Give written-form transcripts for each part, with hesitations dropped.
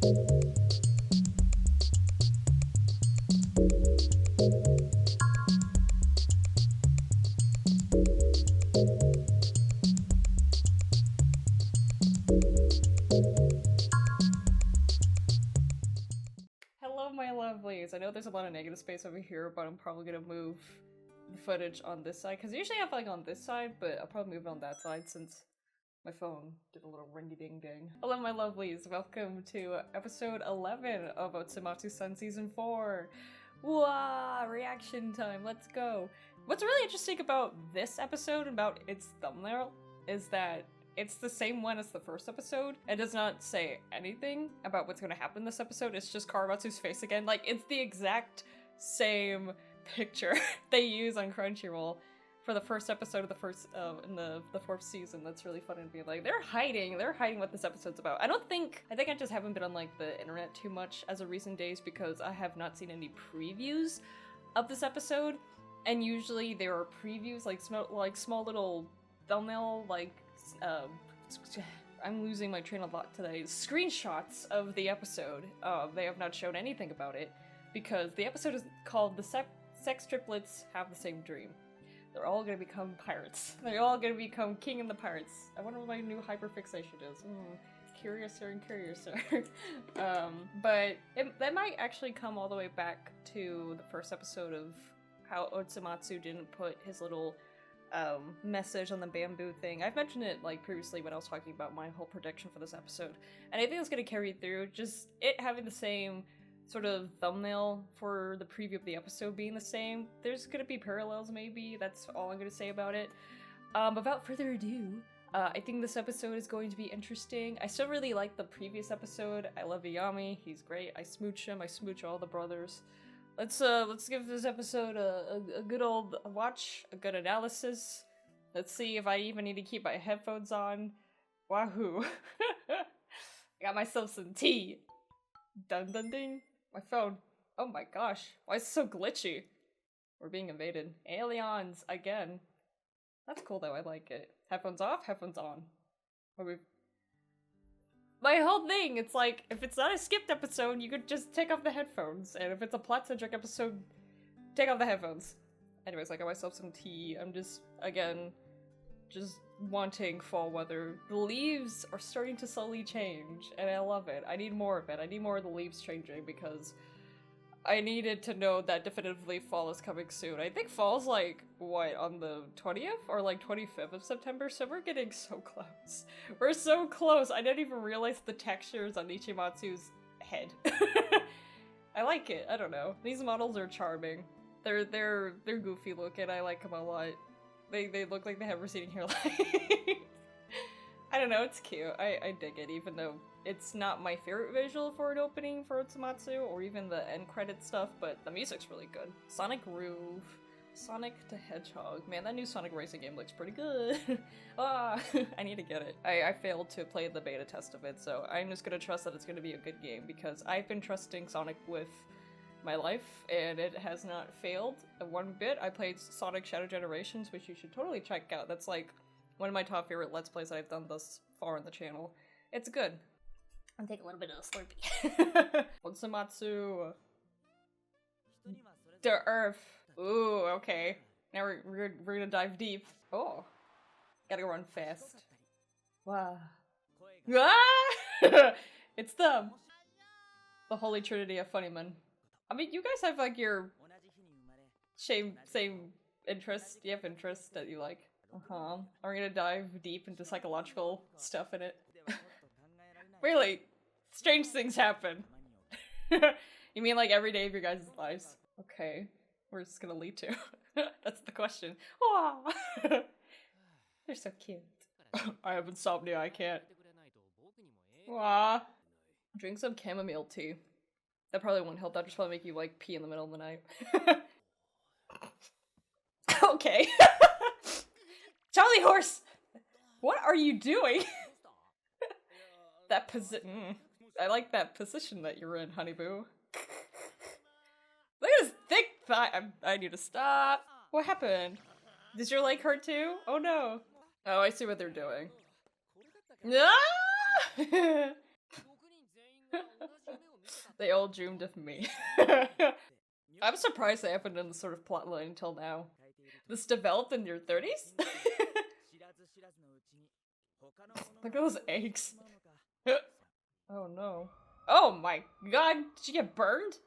Hello, my lovelies. I know there's a lot of negative space over here, but I'm probably gonna move the footage on this side, because usually I have like on this side, but I'll probably move it on that side since my phone did a little ringy-ding-ding. Hello, my lovelies. Welcome to episode 11 of Osomatsu-san Season 4. Wah! Reaction time. Let's go. What's really interesting about this episode, about its thumbnail, is that it's the same one as the first episode. It does not say anything about what's going to happen in this episode. It's just Karamatsu's face again. Like, it's the exact same picture they use on Crunchyroll for the first episode of the first in the fourth season. That's really funny to be like, they're hiding what this episode's about. I think I just haven't been on like the internet too much as of recent days because I have not seen any previews of this episode, and usually there are previews like small little thumbnail I'm losing my train of thought today. Screenshots of the episode. They have not shown anything about it because the episode is called "The Sex Triplets Have the Same Dream." They're all gonna become pirates. They're all gonna become king and the pirates. I wonder what my new hyperfixation is. Curiouser and curiouser. But that might actually come all the way back to the first episode of how Osomatsu didn't put his little message on the bamboo thing. I've mentioned it like previously when I was talking about my whole prediction for this episode, and I think it's gonna carry through. Just it having the same sort of thumbnail for the preview of the episode being the same. There's gonna be parallels, maybe. That's all I'm gonna say about it. Without further ado, I think this episode is going to be interesting. I still really like the previous episode. I love Iyami. He's great. I smooch him. I smooch all the brothers. Let's give this episode a good old watch, a good analysis. Let's see if I even need to keep my headphones on. Wahoo! I got myself some tea. Dun dun ding. My phone. Oh my gosh, why is it so glitchy? We're being invaded. Aliens again. That's cool though. I like it. Headphones off. Headphones on. My whole thing, it's like, if it's not a skipped episode, you could just take off the headphones, and if it's a plot-centric episode, take off the headphones. Anyways, I got myself some tea. I'm just, again, just wanting fall weather. The leaves are starting to slowly change, and I love it. I need more of it. I need more of the leaves changing, because I needed to know that definitively fall is coming soon. I think fall's like, what, on the 20th? Or like 25th of September? So we're getting so close. We're so close! I didn't even realize the textures on Ichimatsu's head. I like it, I don't know. These models are charming. They're goofy looking, I like them a lot. They look like they have receding hairline. I don't know, it's cute. I dig it, even though it's not my favorite visual for an opening for Osomatsu, or even the end credit stuff, but the music's really good. Sonic Groove. Sonic the Hedgehog. Man, that new Sonic racing game looks pretty good. I need to get it. I failed to play the beta test of it, so I'm just gonna trust that it's gonna be a good game, because I've been trusting Sonic with my life, and it has not failed one bit. I played Sonic Shadow Generations, which you should totally check out. That's like one of my top favorite Let's Plays that I've done thus far on the channel. It's good. I'll take a little bit of a Slurpee. Osomatsu. The Earth. Ooh, okay. Now we're gonna dive deep. Oh. Gotta run fast. Wow. Ah! It's the Holy Trinity of funny men. I mean, you guys have like your same interests. You have interests that you like. We're gonna dive deep into psychological stuff in it. Really, strange things happen. You mean like every day of your guys' lives? Okay, where's this gonna lead to? That's the question. Aww. They're so cute. I have insomnia, I can't. Aww. Drink some chamomile tea. That probably won't help, that just probably make you like pee in the middle of the night. Okay. Charlie horse! What are you doing? That position. I like that position that you're in, honey boo. Look at his thick thigh. I need to stop. What happened? Does your leg hurt too? Oh no. Oh, I see what they're doing. Ah! They all dreamed of me. I'm surprised they haven't done this sort of plotline until now. This developed in your 30s? Look at those eggs. Oh no. Oh my god, did you get burned?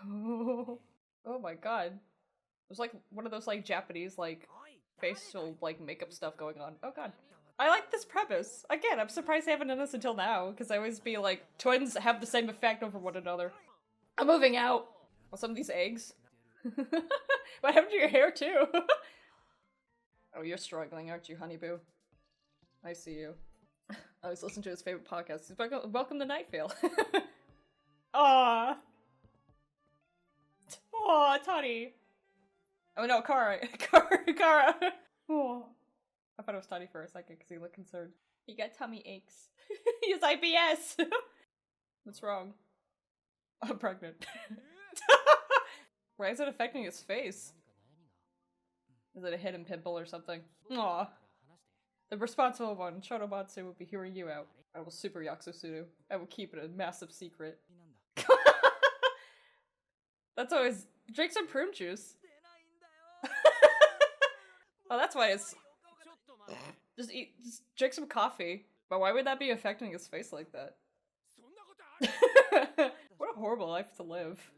Oh, oh my god. It was like one of those like Japanese like facial like makeup stuff going on. Oh god. I like this premise. Again, I'm surprised they haven't done this until now, because I always be like, twins have the same effect over one another. I'm moving out. Well, some of these eggs. What happened to your hair too? Oh, you're struggling, aren't you, Honeyboo? I see you. I always listen to his favorite podcast. He's welcome to Night Vale. Aww. Aw, Toddy. Oh no, Kara. Kara. Oh. I thought it was Toddy for a second because he looked concerned. He got tummy aches. He has IBS! What's wrong? I'm pregnant. Why is it affecting his face? Is it a hidden pimple or something? Aw. The responsible one, Osomatsu, will be hearing you out. I will super Yakusudu. I will keep it a massive secret. That's always— drink some prune juice. Oh, that's why it's— just drink some coffee. But why would that be affecting his face like that? What a horrible life to live.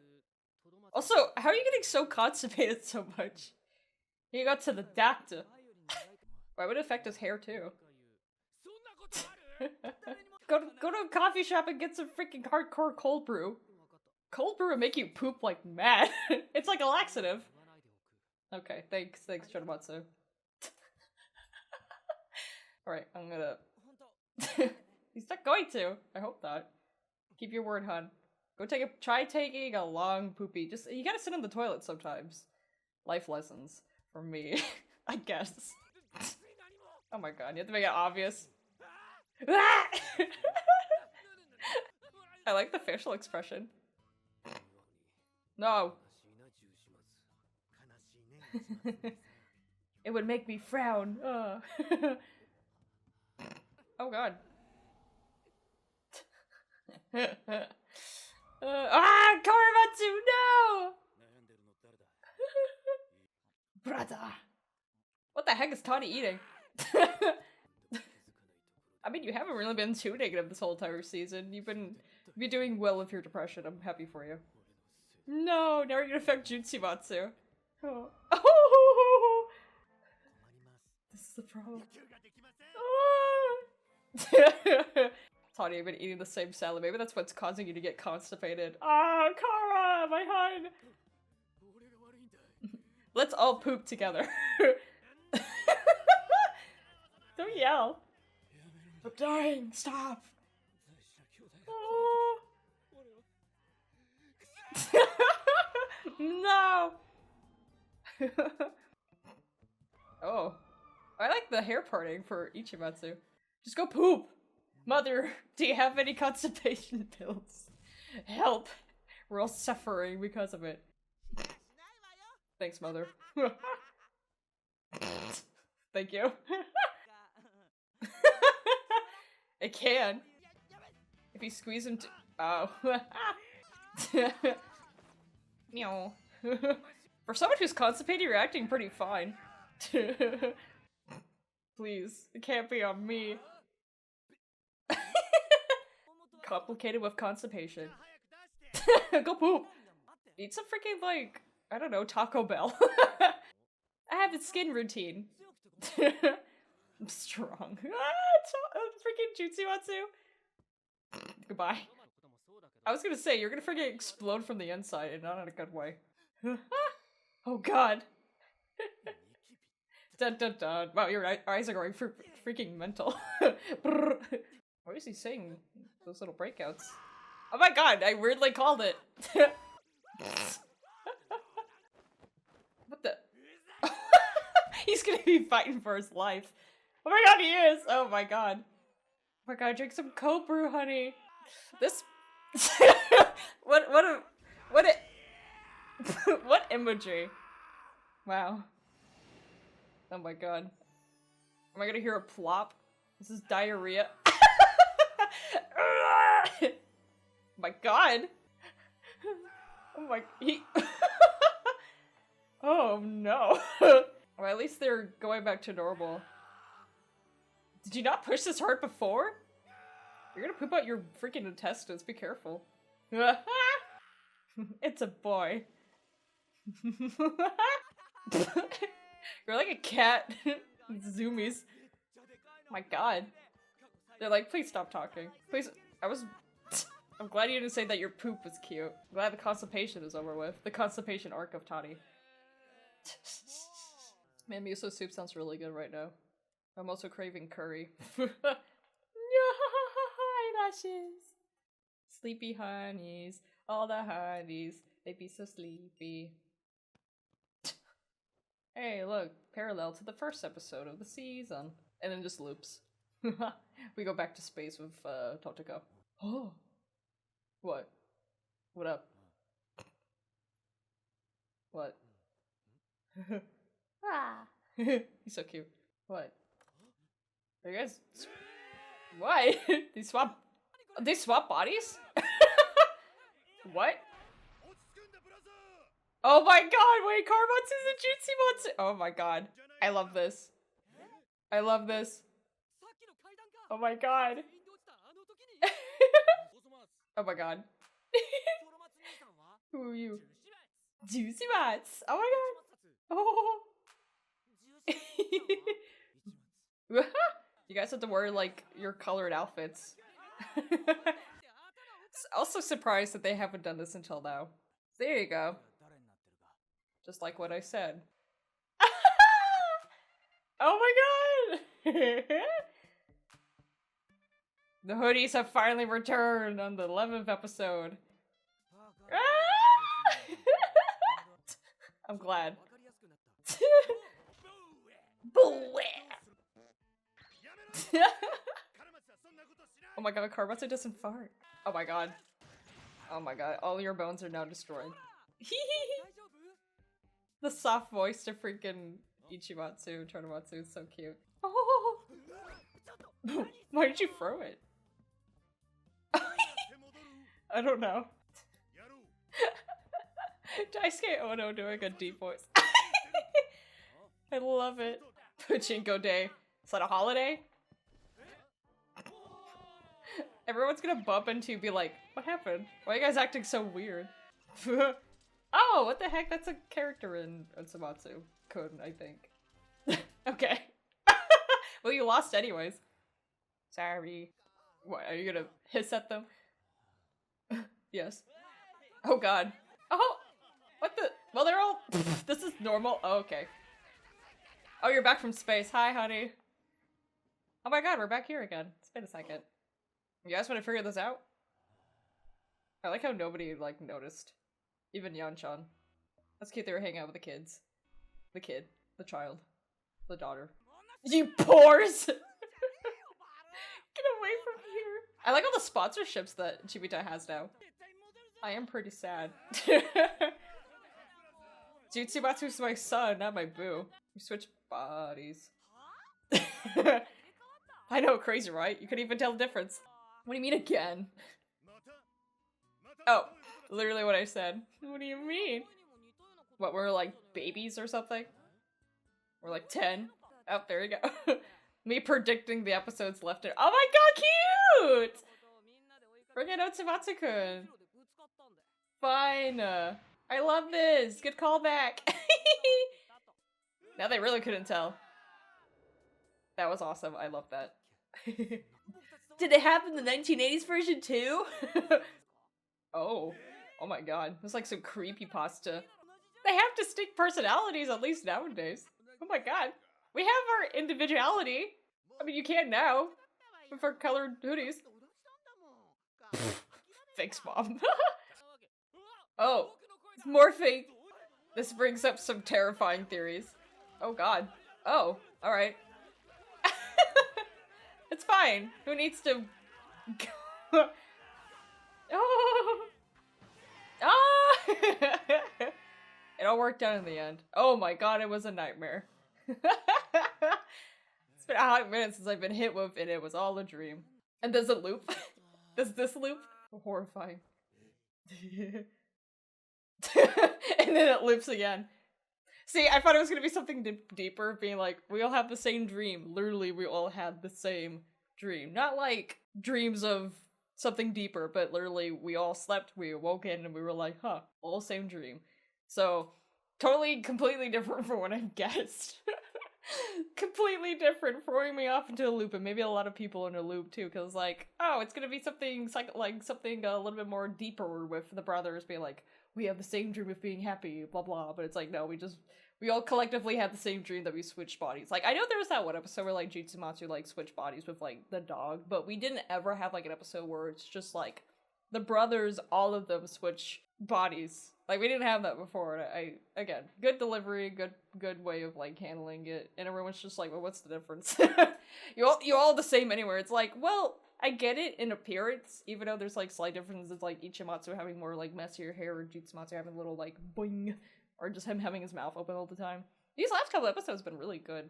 Also, how are you getting so constipated so much? You got to the doctor. Why would it affect his hair too? Go to a coffee shop and get some freaking hardcore cold brew. Cold brew will make you poop like mad. It's like a laxative. Okay, thanks, Osomatsu. Alright, I'm gonna— He's not going to! I hope not. Keep your word, hon. Go try taking a long poopy. Just— you gotta sit in the toilet sometimes. Life lessons from me, I guess. Oh my god, you have to make it obvious. I like the facial expression. No. It would make me frown. Oh god. Karamatsu, no! Brother. What the heck is Tani eating? I mean, you haven't really been too negative this whole entire season. You've been doing well with your depression. I'm happy for you. No, now you're gonna affect Jutsumatsu. Oh. Oh. This is the problem. Oh. Tani, I've been eating the same salad. Maybe that's what's causing you to get constipated. Oh, Kara, my hun! Let's all poop together. Don't yell. I'm dying, stop. Oh. No! Oh. I like the hair parting for Ichimatsu. Just go poop! Mother, do you have any constipation pills? Help! We're all suffering because of it. Thanks, Mother. Thank you. It can. If you squeeze him oh. Meow. For someone who's constipated, you're acting pretty fine. Please, it can't be on me. Complicated with constipation. Go poop! Eat some freaking, like, I don't know, Taco Bell. I have a skin routine. I'm strong. Freaking Jutsumatsu. Goodbye. I was gonna say, you're gonna freaking explode from the inside and not in a good way. Oh god. Dun dun dun. Wow, your eyes are going freaking mental. What is he saying? Those little breakouts. Oh my god, I weirdly called it. What the? He's gonna be fighting for his life. Oh my god, he is! Oh my god. Oh my god, drink some cold brew, honey. This— what imagery? Wow. Oh my god. Am I gonna hear a plop? This is diarrhea. My god! Oh my- he- Oh no. Or at least they're going back to normal. Did you not push this hard before? You're gonna poop out your freaking intestines, be careful. It's a boy. You're like a cat. Zoomies. My god. They're like, please stop talking. Please- I'm glad you didn't say that your poop was cute. I'm glad the constipation is over with. The constipation arc of Tani. Man, miso soup sounds really good right now. I'm also craving curry. Eyelashes! Sleepy honeys. All the honeys. They be so sleepy. Hey, look. Parallel to the first episode of the season. And then just loops. We go back to space with, Totoko. Oh! What? What up? What? Ah! He's so cute. What? Are you guys... What? They swap bodies? What? Oh my god, wait, Karmatsu's a Jutsumatsu! Oh my god. I love this. I love this. Oh my god. Oh my god. Who are you? Jutsumatsu! Oh my god. Oh. You guys have to wear, like, your colored outfits. Also surprised that they haven't done this until now. There you go. Just like what I said. Oh my god! The hoodies have finally returned on the 11th episode. I'm glad. Oh my god, Karmatsu doesn't fart. Oh my god. Oh my god, all your bones are now destroyed. The soft voice to freaking Ichimatsu, Tonomatsu is so cute. Oh. Why did you throw it? I don't know. Daisuke Ono doing a deep voice. I love it. Pachinko Day. Is that a holiday? Everyone's gonna bump into be like, what happened? Why are you guys acting so weird? Oh, what the heck? That's a character in Osomatsu. Kun, I think. Okay. Well, you lost anyways. Sorry. What, are you gonna hiss at them? Yes. Oh god. Oh! What the? Well, they're all- This is normal? Oh, okay. Oh, you're back from space. Hi, honey. Oh my god, we're back here again. It's been a second. You guys want to figure this out? I like how nobody, like, noticed. Even Yanchan. That's cute, they were hanging out with the kids. The kid. The child. The daughter. You pores! Get away from here! I like all the sponsorships that Chibita has now. I am pretty sad. Jutsumatsu's my son, not my boo. We switched bodies. I know, crazy, right? You couldn't even tell the difference. What do you mean again? Oh, literally what I said. What do you mean? What, we're like babies or something? We're like 10? Oh, there you go. Me predicting the episodes left and- Oh my god, cute! Bring it out to Matsu-kun. Fine. I love this. Good callback. Now they really couldn't tell. That was awesome. I love that. Did it happen in the 1980s version too? Oh. Oh my god. It's like some creepypasta. They have distinct personalities, at least nowadays. Oh my god. We have our individuality. I mean, you can now. With our colored hoodies. Thanks, Mom. Oh. It's morphing. This brings up some terrifying theories. Oh god. Oh. Alright. It's fine. Who needs to... Oh. Ah! It all worked out in the end. Oh my god, it was a nightmare. It's been a hot minute since I've been hit with, and it was all a dream. And does it loop? Does this loop? Horrifying. And then it loops again. See, I thought it was gonna be something deeper, being like, we all have the same dream. Literally, we all had the same dream. Not like dreams of something deeper, but literally, we all slept, we awoke in, and we were like, huh, all same dream. So, totally, completely different from what I've guessed. Completely different, throwing me off into a loop, and maybe a lot of people in a loop too, because like, oh, it's gonna be something like something a little bit more deeper with the brothers being like, we have the same dream of being happy, blah blah, but it's like, no, we all collectively had the same dream that we switched bodies. Like, I know there was that one episode where like Jutsumatsu like switched bodies with like the dog, but we didn't ever have like an episode where it's just like the brothers, all of them switch bodies. Like, we didn't have that before. Again, good delivery, good way of like handling it, and everyone's just like, well, what's the difference? you're all the same anywhere. It's like, well, I get it in appearance, even though there's like slight differences, like Ichimatsu having more like messier hair, or Jutsumatsu having a little like boing, or just him having his mouth open all the time. These last couple episodes have been really good.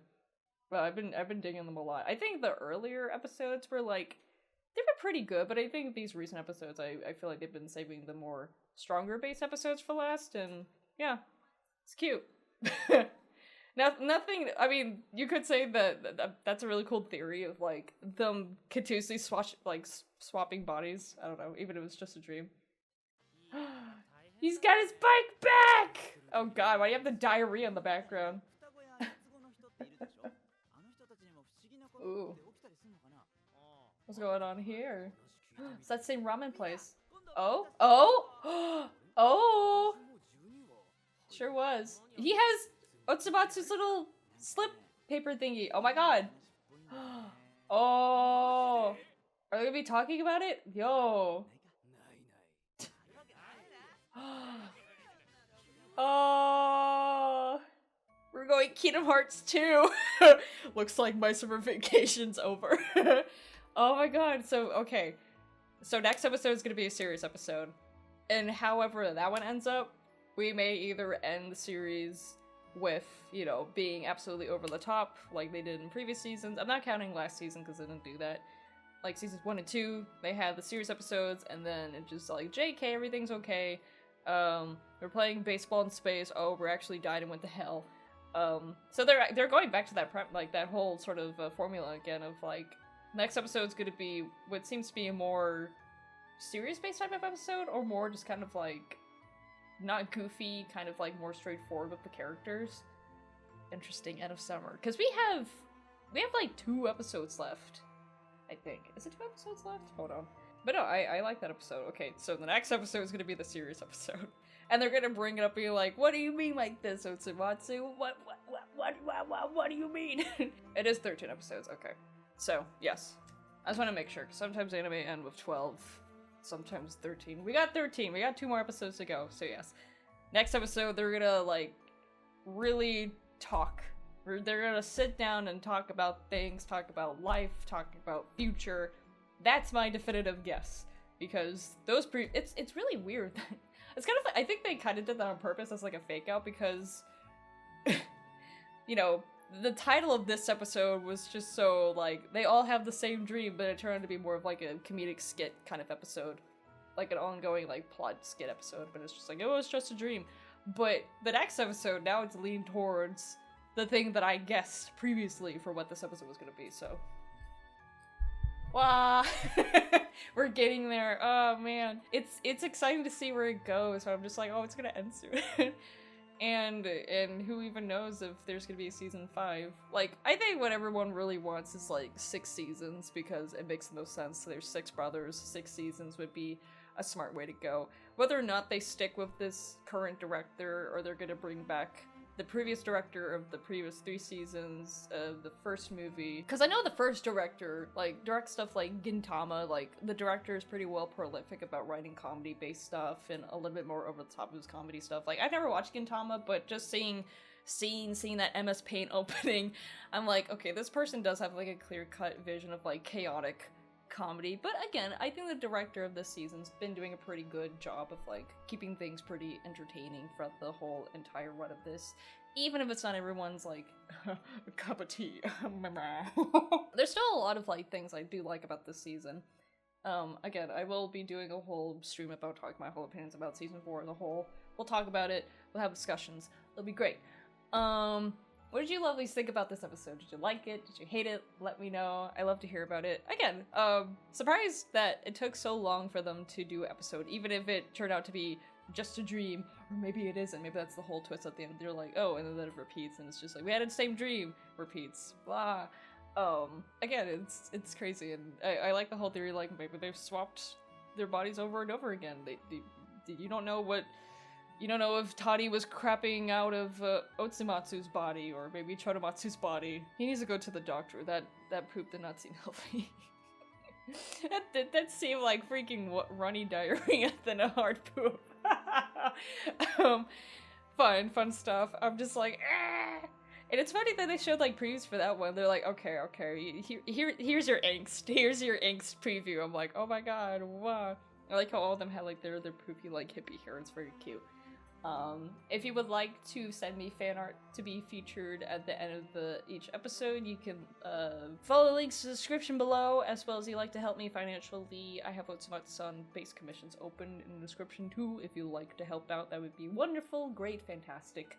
Well, I've been digging them a lot. I think the earlier episodes were like, they were pretty good, but I think these recent episodes, I feel like they've been saving the more stronger base episodes for last, and yeah, it's cute. Nothing, I mean, you could say that's a really cool theory of like them continuously swapping bodies. I don't know, even if it was just a dream. He's got his bike back! Oh god, why do you have the diarrhea in the background? Ooh. What's going on here? It's that same ramen place. Oh? Oh? Oh! Sure was. He has Osomatsu's little slip paper thingy. Oh my god. Oh. Are they gonna be talking about it? Yo. Oh. We're going Kingdom Hearts 2. Looks like my summer vacation's over. Oh my god. So, okay. So next episode is gonna be a series episode. And however that one ends up, we may either end the series with, you know, being absolutely over the top, like they did in previous seasons. I'm not counting last season because they didn't do that. Like seasons 1 and 2, they had the series episodes, and then it just like, JK, everything's okay. We're playing baseball in space. Oh, we actually died and went to hell. So they're going back to that that whole sort of formula again of like, next episode's gonna be what seems to be a more serious-based type of episode, or more just kind of like not goofy, kind of like more straightforward with the characters. Interesting. End of summer, because we have like 2 episodes left, I think. Is it 2 episodes left? Hold on. But no, I like that episode. Okay, so the next episode is gonna be the serious episode, and they're gonna bring it up, being like, "What do you mean like this, Osomatsu? What do you mean?" It is 13 episodes. Okay, so yes, I just want to make sure, because sometimes anime end with 12. Sometimes 13. We got 13. We got 2 more episodes to go. So yes, next episode they're gonna like really talk. They're gonna sit down and talk about things, talk about life, talk about future. That's my definitive guess, because those it's really weird. It's kind of, I think they kind of did that on purpose as like a fake out, because you know, the title of this episode was just so, like, they all have the same dream, but it turned out to be more of, like, a comedic skit kind of episode. Like, an ongoing, like, plot skit episode, but it's just like, oh, it's just a dream. But the next episode, now it's leaning towards the thing that I guessed previously for what this episode was gonna be, so. Wow! We're getting there. Oh, man. It's exciting to see where it goes, so I'm just like, oh, it's gonna end soon. And who even knows if there's gonna be a season 5. Like, I think what everyone really wants is like 6 seasons, because it makes no sense. There's 6 brothers, 6 seasons would be a smart way to go. Whether or not they stick with this current director, or they're gonna bring back the previous director of the previous 3 seasons of the first movie. Because I know the first director, like, directs stuff like Gintama, like, the director is pretty well prolific about writing comedy-based stuff, and a little bit more over the top of his comedy stuff. Like, I've never watched Gintama, but just seeing that MS Paint opening, I'm like, okay, this person does have, like, a clear-cut vision of, like, chaotic comedy. But again, I think the director of this season's been doing a pretty good job of like keeping things pretty entertaining throughout the whole entire run of this, even if it's not everyone's like a cup of tea. There's still a lot of like things I do like about this season. Again, I will be doing a whole stream about talking my whole opinions about season 4 as a whole. We'll talk about it, we'll have discussions, it'll be great. What did you lovelies think about this episode? Did you like it? Did you hate it? Let me know. I love to hear about it. Again, surprised that it took so long for them to do an episode, even if it turned out to be just a dream, or maybe it isn't. Maybe that's the whole twist at the end. They're like, oh, and then it repeats, and it's just like, we had the same dream, repeats, blah. Again, it's crazy, and I like the whole theory, like, maybe they've swapped their bodies over and over again. You don't know what, you don't know if Toddy was crapping out of Osomatsu's body, or maybe Chodomatsu's body. He needs to go to the doctor. That poop did not seem healthy. that seemed like freaking runny diarrhea than a hard poop. Fun stuff. I'm just like, ah! And it's funny that they showed like previews for that one. They're like, okay, here's your angst. Here's your angst preview. I'm like, oh my god, wow. I like how all of them had like their poopy like hippie hair. It's very cute. If you would like to send me fan art to be featured at the end of each episode, you can follow the links in the description below, as well as you like to help me financially. I have Osomatsu base commissions open in the description too. If you'd like to help out, that would be wonderful, great, fantastic.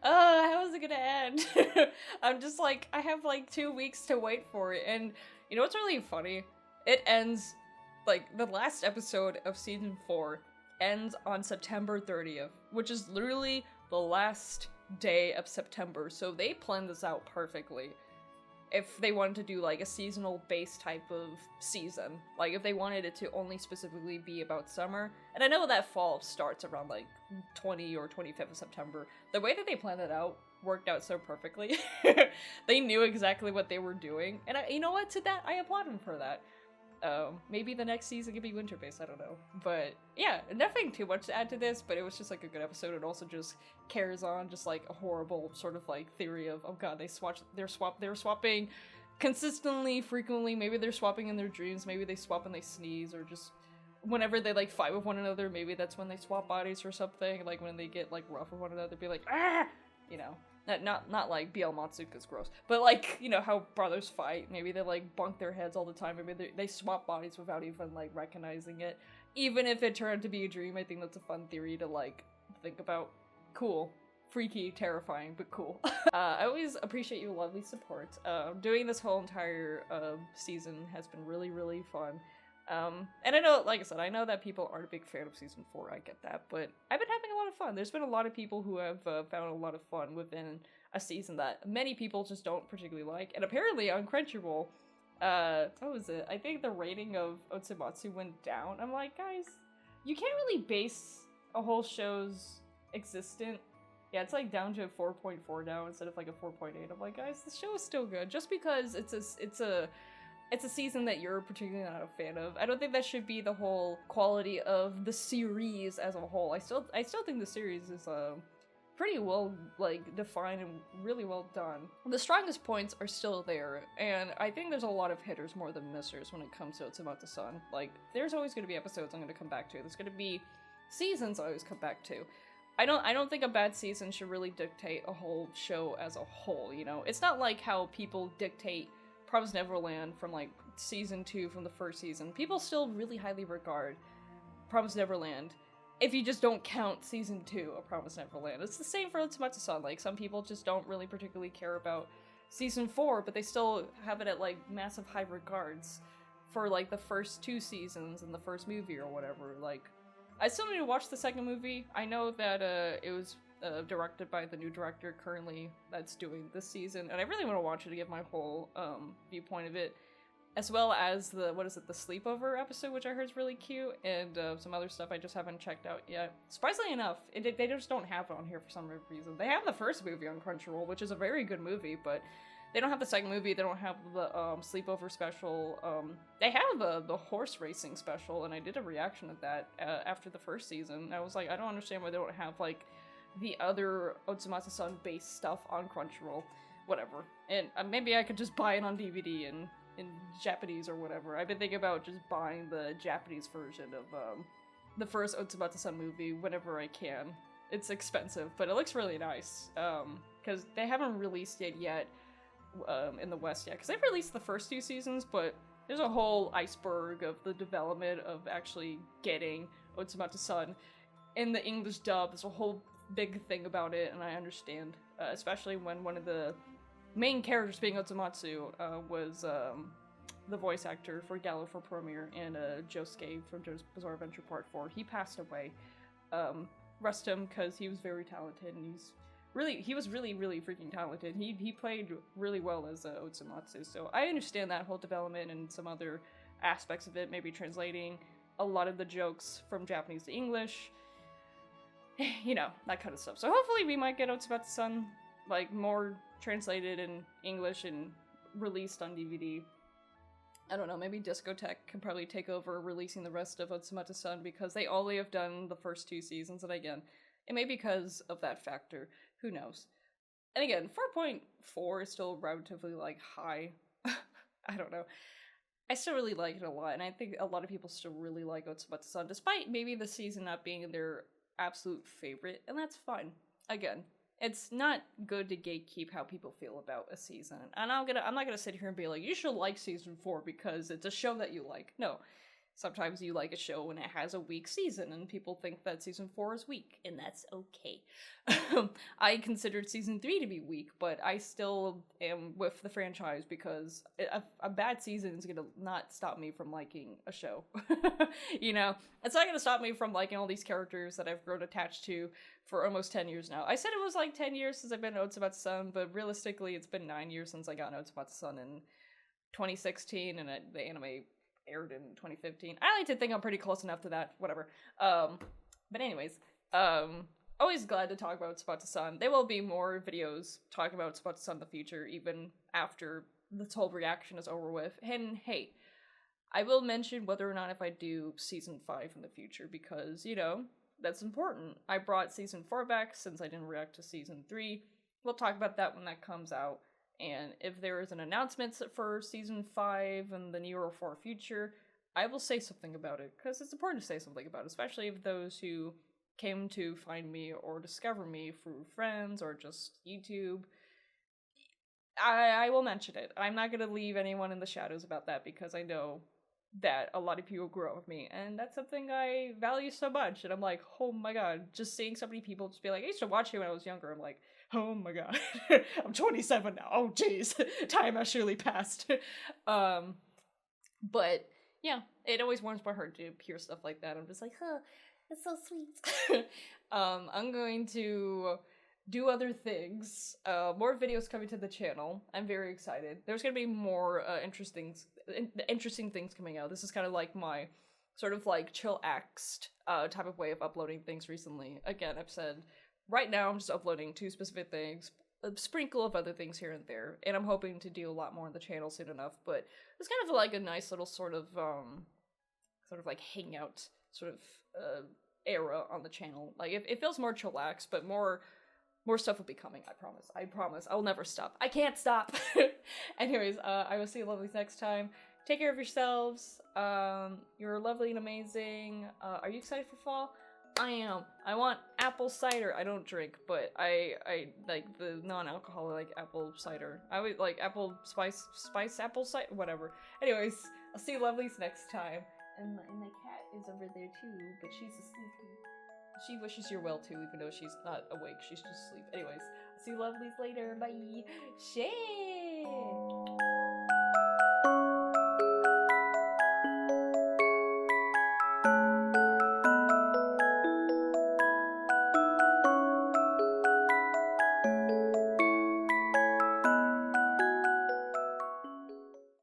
How is it gonna end? I'm just like, I have like 2 weeks to wait for it, and you know what's really funny? It ends, like, the last episode of season 4 ends on September 30th, which is literally the last day of September, so they planned this out perfectly. If they wanted to do like a seasonal base type of season, like if they wanted it to only specifically be about summer, and I know that fall starts around like 20 or 25th of September, the way that they planned it out worked out so perfectly. They knew exactly what they were doing, and you know what, to that, I applaud them for that. Maybe the next season could be winter-based, I don't know. But yeah, nothing too much to add to this, but it was just like a good episode. It also just carries on just like a horrible sort of like theory of, oh god, they're swapping consistently, frequently. Maybe they're swapping in their dreams, maybe they swap when they sneeze, or just whenever they like fight with one another, maybe that's when they swap bodies or something. Like when they get like rough with one another, be like, ah, you know. Not like BL Matsuka's gross, but like, you know, how brothers fight. Maybe they like bunk their heads all the time. Maybe they swap bodies without even like recognizing it. Even if it turned out to be a dream, I think that's a fun theory to like think about. Cool. Freaky, terrifying, but cool. I always appreciate your lovely support. Doing this whole entire season has been really, really fun. And I know, like I said, I know that people aren't a big fan of season 4, I get that, but I've been having a lot of fun. There's been a lot of people who have found a lot of fun within a season that many people just don't particularly like, and apparently on Crunchyroll, what was it? I think the rating of Osomatsu went down. I'm like, guys, you can't really base a whole show's existence. Yeah, it's like down to a 4.4 now instead of like a 4.8. I'm like, guys, the show is still good. Just because it's a season that you're particularly not a fan of, I don't think that should be the whole quality of the series as a whole. I still think the series is pretty well like defined and really well done. The strongest points are still there, and I think there's a lot of hitters more than missers when it comes to Osomatsu-san. Like, there's always going to be episodes I'm going to come back to. There's going to be seasons I always come back to. I don't think a bad season should really dictate a whole show as a whole, you know? It's not like how people dictate Promised Neverland from like season 2 from the first season. People still really highly regard Promised Neverland if you just don't count season 2 of Promised Neverland. It's the same for Osomatsu-san. Like, some people just don't really particularly care about season 4, but they still have it at like massive high regards for like the first 2 seasons and the first movie or whatever. Like, I still need to watch the second movie. I know that it was directed by the new director currently that's doing this season, and I really want to watch it to get my whole viewpoint of it, as well as the sleepover episode, which I heard is really cute, and some other stuff I just haven't checked out yet. Surprisingly enough, they just don't have it on here for some reason. They have the first movie on Crunchyroll, which is a very good movie, but they don't have the second movie. They don't have the sleepover special. They have the horse racing special, and I did a reaction of that after the first season. I was like, I don't understand why they don't have like the other Osomatsu-san based stuff on Crunchyroll. Whatever. And maybe I could just buy it on DVD in Japanese or whatever. I've been thinking about just buying the Japanese version of the first Osomatsu-san movie whenever I can. It's expensive, but it looks really nice. Because they haven't released it yet in the West yet, because they've released the first 2 seasons, but there's a whole iceberg of the development of actually getting Osomatsu-san in the English dub. There's a whole big thing about it, and I understand, especially when one of the main characters being Osomatsu was the voice actor for Gallo for Premiere and Josuke from JoJo's Bizarre Adventure Part 4. He passed away. Rest him, because he was very talented, and he was really freaking talented. He played really well as Osomatsu, so I understand that whole development and some other aspects of it, maybe translating a lot of the jokes from Japanese to English, you know, that kind of stuff. So hopefully we might get Osomatsu-san, like, more translated in English and released on DVD. I don't know, maybe Discotech can probably take over releasing the rest of Osomatsu-san, because they only have done the first 2 seasons, and again, it may be because of that factor. Who knows? And again, 4.4 is still relatively, like, high. I don't know. I still really like it a lot, and I think a lot of people still really like Osomatsu-san, despite maybe the season not being their absolute favorite, and that's fine. Again, it's not good to gatekeep how people feel about a season, and I'm not gonna sit here and be like, you should like season 4 because it's a show that you like. No. Sometimes you like a show when it has a weak season, and people think that season 4 is weak, and that's okay. I considered season 3 to be weak, but I still am with the franchise because a bad season is gonna not stop me from liking a show. You know? It's not gonna stop me from liking all these characters that I've grown attached to for almost 10 years now. I said it was like 10 years since I've been Osomatsu-san, but realistically it's been 9 years since I got Osomatsu-san in 2016, and the anime aired in 2015. I like to think I'm pretty close enough to that, whatever. But anyways, always glad to talk about Osomatsu-san. There will be more videos talking about Osomatsu-san in the future, even after this whole reaction is over with. And hey, I will mention whether or not if I do season 5 in the future, because, you know, that's important. I brought season 4 back since I didn't react to season 3. We'll talk about that when that comes out. And if there is an announcement for season 5 in the near or far future, I will say something about it, because it's important to say something about it, especially if those who came to find me or discover me through friends or just YouTube. I will mention it. I'm not going to leave anyone in the shadows about that, because I know that a lot of people grew up with me, and that's something I value so much. And I'm like, oh my god, just seeing so many people just be like, I used to watch you when I was younger. I'm like, oh my god, I'm 27 now. Oh jeez, time has surely passed. But yeah, it always warms my heart to hear stuff like that. I'm just like, huh, it's so sweet. I'm going to do other things. More videos coming to the channel. I'm very excited. There's gonna be more interesting things coming out. This is kind of like my sort of like chillaxed type of way of uploading things recently. Again, I've said right now I'm just uploading 2 specific things, a sprinkle of other things here and there, and I'm hoping to do a lot more on the channel soon enough. But it's kind of like a nice little sort of like hangout sort of era on the channel. Like it feels more chillaxed, but more stuff will be coming, I promise. I promise. I'll never stop. I can't stop! Anyways, I will see you lovelies next time. Take care of yourselves. You're lovely and amazing. Are you excited for fall? I am. I want apple cider. I don't drink, but I like the non-alcoholic apple cider. I would like apple spice apple cider, whatever. Anyways, I'll see you lovelies next time. And my cat is over there too, but she's asleep. She wishes you well too, even though she's not awake. She's just asleep. Anyways, see you lovelies later. Bye. Shit.